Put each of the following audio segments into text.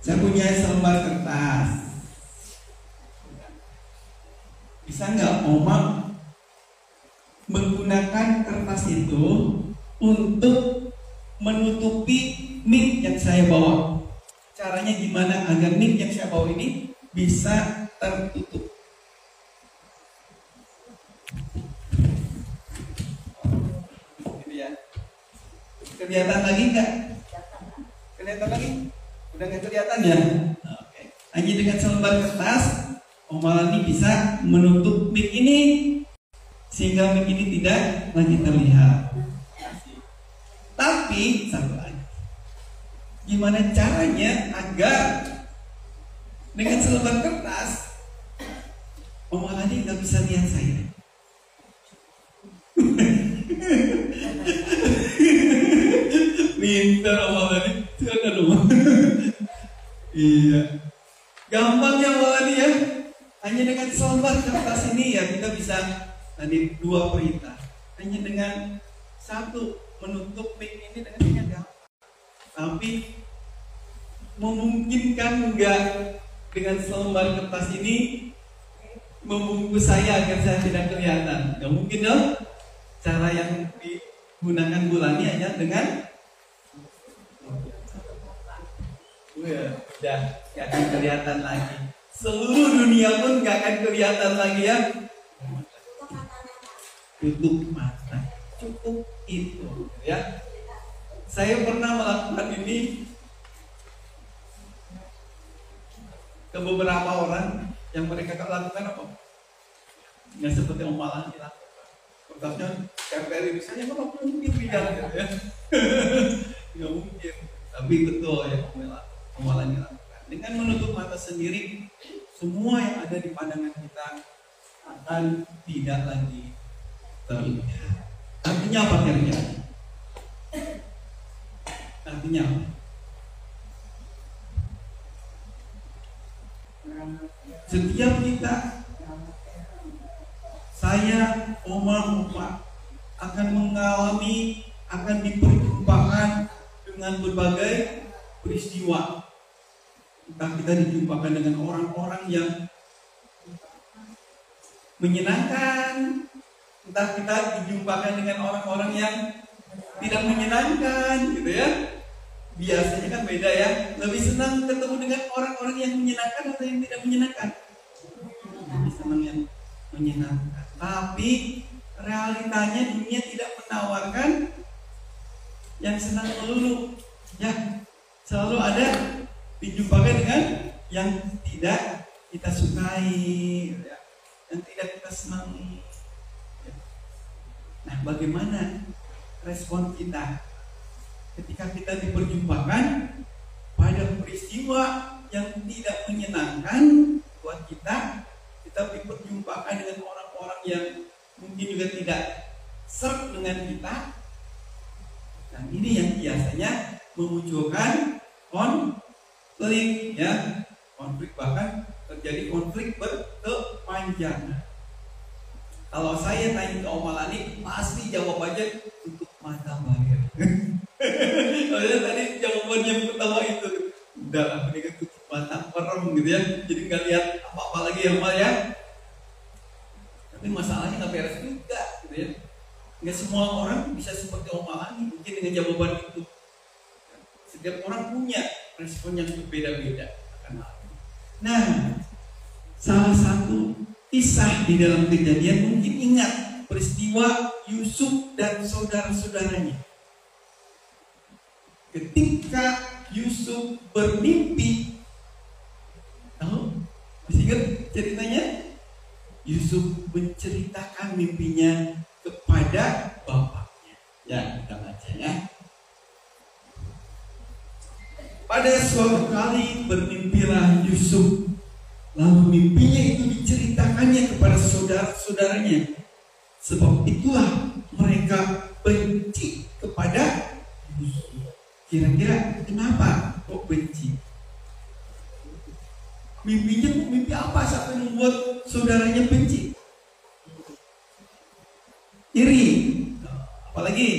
Saya punya selembar kertas. Bisa nggak Oma menggunakan kertas itu untuk menutupi mic yang saya bawa? Caranya gimana agar mic yang saya bawa ini bisa tertutup? Ini ya. Kelihatan lagi nggak? Kelihatan lagi? Udah nggak kelihatan ya? Oke. Hanya dengan selembar kertas, Om Malani bisa menutup mic ini sehingga mic ini tidak lagi terlihat. Tapi satu lagi, gimana caranya agar dengan selembar kertas Om Malani nggak bisa lihat saya? Pintar Om Malani, silakan Om. Iya, gampang ya Om Malani ya. Hanya dengan selembar kertas ini ya kita bisa tadi 2 perintah. Hanya dengan 1 menutup mic ini dengan gampang. Tapi memungkinkan enggak dengan selembar kertas ini membungkus saya agar saya tidak kelihatan? Gak mungkin dong. Cara yang digunakan Bulani hanya dengan udah gak akan kelihatan lagi. Seluruh dunia pun gak akan kelihatan lagi ya. Tutup mata, cukup itu ya. Saya pernah melakukan ini ke beberapa orang yang mereka lakukan apa? Nggak seperti Om Malani lakukan. Pertama KPR misalnya nggak mungkin bidang gitu ya. Nggak mungkin. Tapi betul ya Om Malani lakukan. Dengan menutup mata sendiri, semua yang ada di pandangan kita akan tidak lagi terlihat. Artinya apa kira-kira? Artinya apa? Setiap kita, saya, Oma, akan mengalami, akan diperjumpakan dengan berbagai peristiwa. Entah kita dijumpakan dengan orang-orang yang menyenangkan, entah kita dijumpakan dengan orang-orang yang tidak menyenangkan, gitu ya. Biasanya kan beda ya. Lebih senang ketemu dengan orang-orang yang menyenangkan atau yang tidak menyenangkan? Lebih senang yang menyenangkan. Tapi realitanya dunia tidak menawarkan yang senang melulu. Ya, selalu ada dijumpakan dengan yang tidak kita sukai, ya, yang tidak kita senangi. Nah, bagaimana respon kita ketika kita diperjumpakan pada peristiwa yang tidak menyenangkan buat kita? Kita diperjumpakan dengan orang-orang yang mungkin juga tidak serp dengan kita. Dan ini yang biasanya memunculkan konflik, ya, konflik, bahkan terjadi konflik berkepanjangan. Kalau saya tanya ke Om Malani, pasti jawabannya tutup mata bayar. Soalnya tadi jawaban yang pertama itu, udah lah, mendingan tutup mata merem gitu ya, jadi nggak lihat apa-apa lagi ya Mal ya. Tapi masalahnya nggak beres juga, gitu ya. Nggak semua orang bisa seperti Om Malani mungkin dengan jawaban itu. Setiap orang punya respon yang berbeda-beda. Nah, salah satu kisah di dalam Kejadian, mungkin ingat peristiwa Yusuf dan saudara-saudaranya. Ketika Yusuf bermimpi, tahu? Masih ingat ceritanya? Yusuf menceritakan mimpinya kepada bapaknya. Ya, kita baca ya. Pada suatu kali bermimpilah Yusuf, lalu mimpinya itu diceritakannya kepada saudara-saudaranya. Sebab itulah mereka benci kepada Yusuf. Kira-kira kenapa kok benci? Mimpinya mimpi apa sampai membuat saudaranya benci? Iri. Apalagi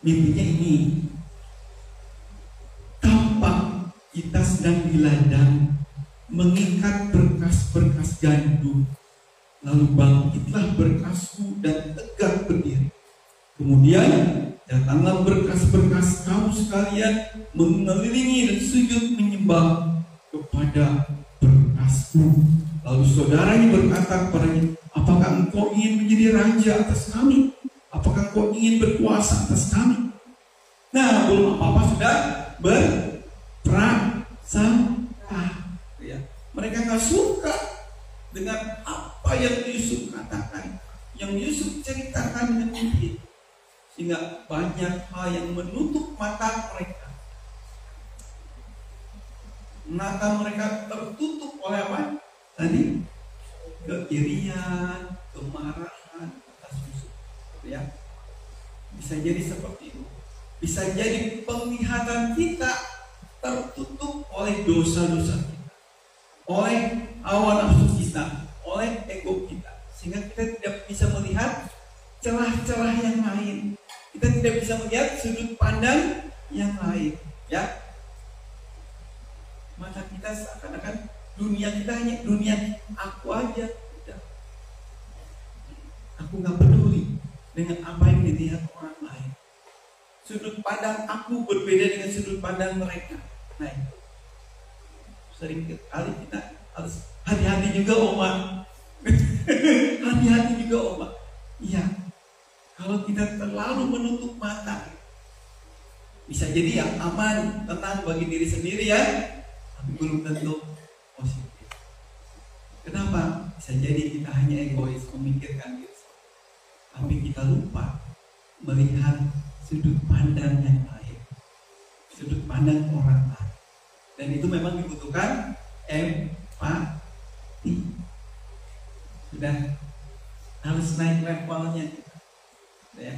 mimpinya ini, kita sedang di ladang mengikat berkas-berkas gandum, lalu bangkitlah berkasku dan tegak berdiri. Kemudian datanglah berkas-berkas kamu sekalian mengelilingi dan sujud menyembah kepada berkasku. Lalu saudaranya berkata kepadanya, apakah engkau ingin menjadi raja atas kami? Apakah engkau ingin berkuasa atas kami? Nah, belum apa-apa sudah berprasangka. Ya. Mereka nggak suka dengan apa yang Yusuf katakan, yang Yusuf ceritakan dengan mimpi, sehingga banyak hal yang menutup mata mereka. Mata mereka tertutup oleh apa? Tadi keirian, kemarahan atas Yusuf. Ya, bisa jadi seperti itu. Bisa jadi penglihatan kita tertutup oleh dosa-dosa kita, oleh hawa nafsu kita, oleh ego kita, sehingga kita tidak bisa melihat celah-celah yang lain. Kita tidak bisa melihat sudut pandang yang lain. Ya, mata kita seakan-akan dunia kita hanya dunia aku aja. Udah. Aku nggak peduli dengan apa yang dilihat orang lain. Sudut pandang aku berbeda dengan sudut pandang mereka. Nah, itu sering kali kita harus hati-hati juga, Oma. Hati-hati juga, Oma. Iya, kalau kita terlalu menutup mata, bisa jadi yang aman, tenang bagi diri sendiri ya, tapi belum tentu positif. Kenapa? Bisa jadi kita hanya egois memikirkan diri, tapi kita lupa melihat sudut pandang yang lain, sudut pandang orang lain. Dan itu memang dibutuhkan empati. Sudah harus naik levelnya kita. Ya.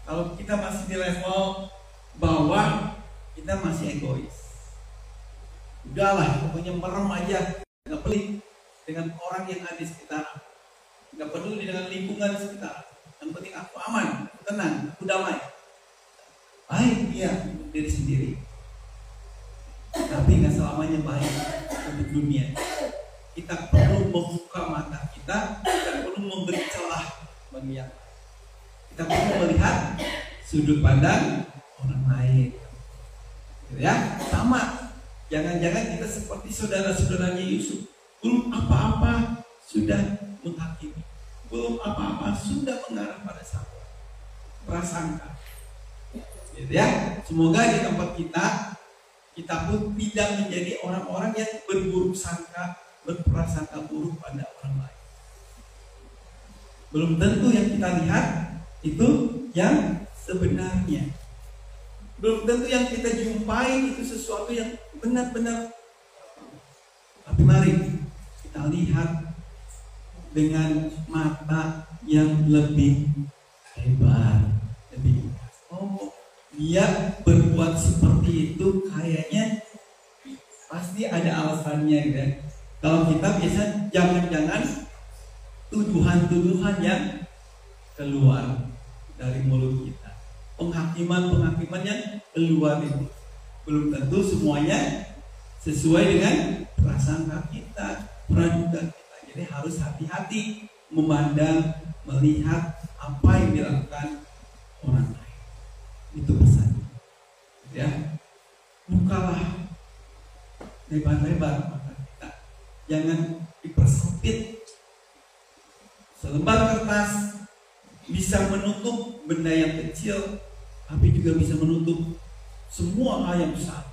Kalau kita masih di level bawah, kita masih egois. Udahlah, pokoknya merem aja, nggak peduli dengan orang yang ada di sekitar, nggak peduli dengan lingkungan sekitar. Yang penting aku aman, aku tenang, aku damai. Baik dia untuk diri sendiri, tapi nggak selamanya baik untuk dunia. Kita perlu membuka mata kita perlu memberi celah bagi yang lain. Kita perlu melihat sudut pandang orang lain. Ya, sama. Jangan-jangan kita seperti saudara-saudaranya Yusuf, belum apa-apa sudah menghakimi, belum apa-apa sudah mengarah pada satu prasangka. Gitu ya. Semoga di tempat kita pun tidak menjadi orang-orang yang berburuk sangka, berprasangka buruk pada orang lain. Belum tentu yang kita lihat itu yang sebenarnya. Belum tentu yang kita jumpai itu sesuatu yang benar-benar. Tapi mari kita lihat dengan mata yang lebih hebat, lebih luas. Oh, dia berbuat seperti itu kayaknya pasti ada alasannya, gitu. Kalau kita biasa jangan-jangan tuduhan-tuduhan yang keluar dari mulut kita, penghakiman yang keluar itu belum tentu semuanya sesuai dengan prasangka kita, praduga kita. Jadi harus hati-hati memandang, melihat apa yang dilakukan orang lain. Itu pesan, ya. Bukalah lebar-lebar mata kita, jangan dipersempit. Selembar kertas bisa menutup benda yang kecil, tapi juga bisa menutup semua hal yang besar.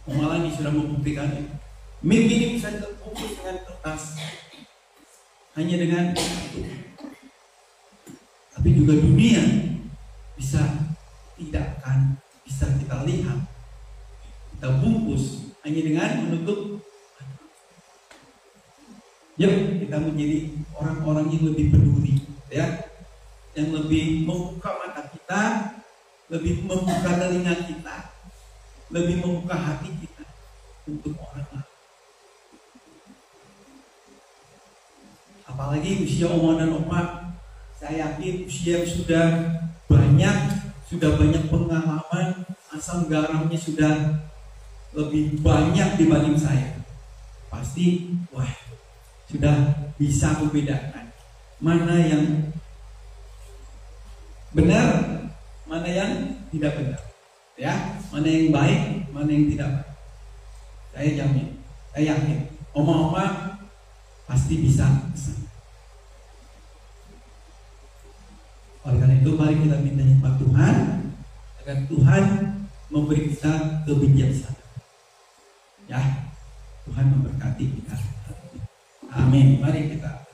Malah ini sudah membuktikannya. Mimpi ini bisa terbungkus dengan kertas, hanya dengan itu. Tapi juga dunia bisa tidak akan bisa kita lihat, kita bungkus hanya dengan menutup. Yuk kita menjadi orang-orang yang lebih peduli, ya, yang lebih membuka mata kita, lebih membuka telinga kita, lebih membuka hati kita untuk orang lain. Apalagi usia oma dan opa, saya yakin usia sudah banyak pengalaman, asam garamnya sudah lebih banyak dibanding saya, pasti wah sudah bisa membedakan mana yang benar, mana yang tidak benar, ya, mana yang baik, mana yang tidak baik. Saya jamin, saya yakin, oma-oma pasti bisa kesana. Oleh karena itu, mari kita minta hikmat Tuhan agar Tuhan memberi kita kebijaksanaan. Ya, Tuhan memberkati kita. Amin. Mari kita